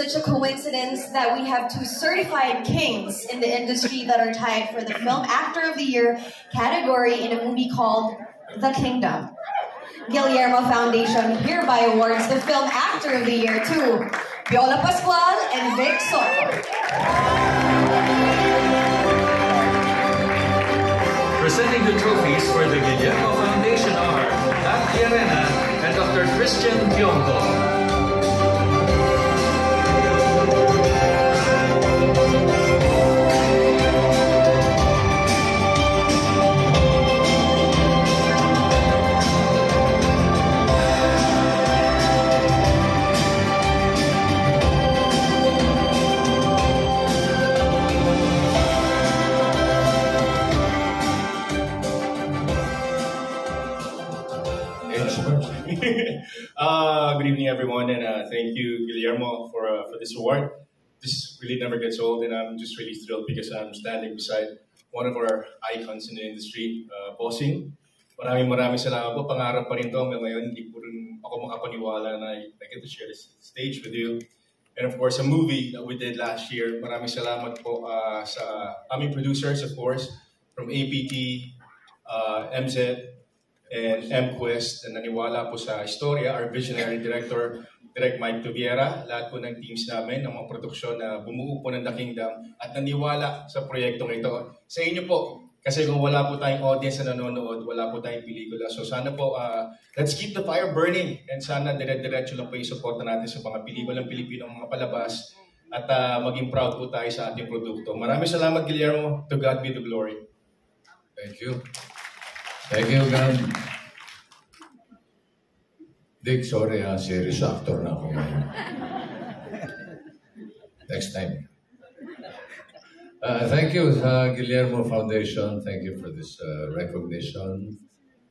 such a coincidence that we have two certified kings in the industry that are tied for the Film Actor of the Year category in a movie called The Kingdom. Guillermo Foundation hereby awards the Film Actor of the Year to Viola Pascual and Vic Soto. Presenting the trophies for the Guillermo Foundation are Dan Arena and Dr. Christian Kiongo. Good evening, everyone, and thank you, Guillermo, for this award. This really never gets old, and I'm just really thrilled because I'm standing beside one of our icons in the industry, Bossing. Maraming salamat po. Pangarap pa rin to hanggang ngayon. Hindi po rin ako makapaniwala na I get to share this stage with you. And of course, a movie that we did last year. Maraming salamat po sa aming producers, of course, from APT, MZ, and MQuest na naniwala po sa istorya, our visionary director, Direk Mike Tuviera, lahat po ng teams namin, ng mga produksyon na bumuo po ng The Kingdom at naniwala sa proyektong ito. Sa inyo po, kasi kung wala po tayong audience na nanonood, wala po tayong pelikula. So sana po, let's keep the fire burning and sana dire-diretso lang po yung suporta natin sa mga pelikulang Pilipino, mga palabas at maging proud po tayo sa ating produkto. Maraming salamat, Guillermo. To God be the glory. Thank you. Thank you, God. Dick, sorry serious actor na ako ngayon. Next time. Thank you, Guillermo Foundation. Thank you for this recognition.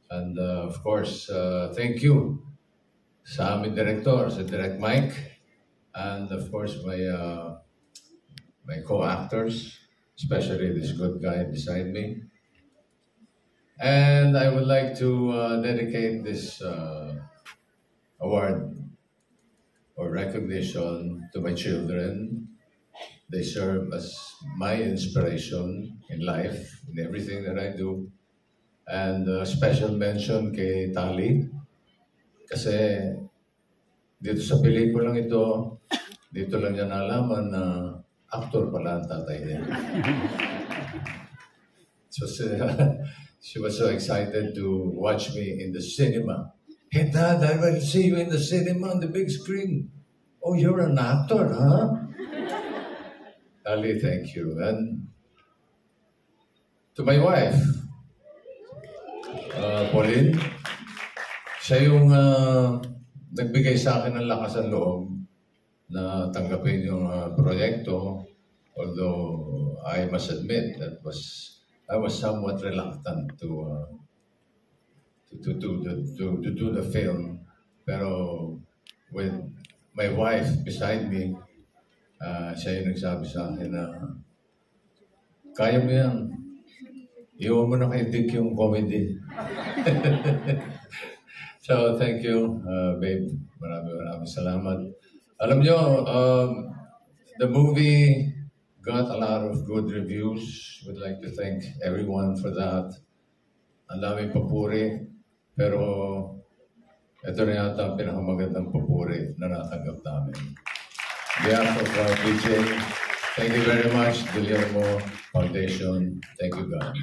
And of course, thank you sa aming director, sa Direk Mike. And of course, my co-actors, especially this good guy beside me. And I would like to dedicate this award or recognition to my children. They serve as my inspiration in life, in everything that I do. And special mention kay Tali. Kasi dito sa pelikulang ito, dito lang niya nalaman na actor pala ang tatay niya. So, she was so excited to watch me in the cinema. Hey, Dad, I will see you in the cinema on the big screen. Oh, you're an actor, huh? Ali, thank you. And to my wife, Pauline, siya yung nagbigay sa akin ng lakas ng loob na tanggapin yung proyekto. Although I must admit that I was somewhat reluctant to do the film, pero with my wife beside me, siya yung nagsabi sa akin na kaya mo yan, iwan mo na kay Dick yung comedy. So thank you, babe. Maraming salamat. Alam nyo, the movie got a lot of good reviews. Would like to thank everyone for that. Ang daming papuri. Pero ito na yata ang pinakamagandang papuri na natanggap namin. On behalf of BJ, thank you very much, Guillermo Foundation. Thank you, God.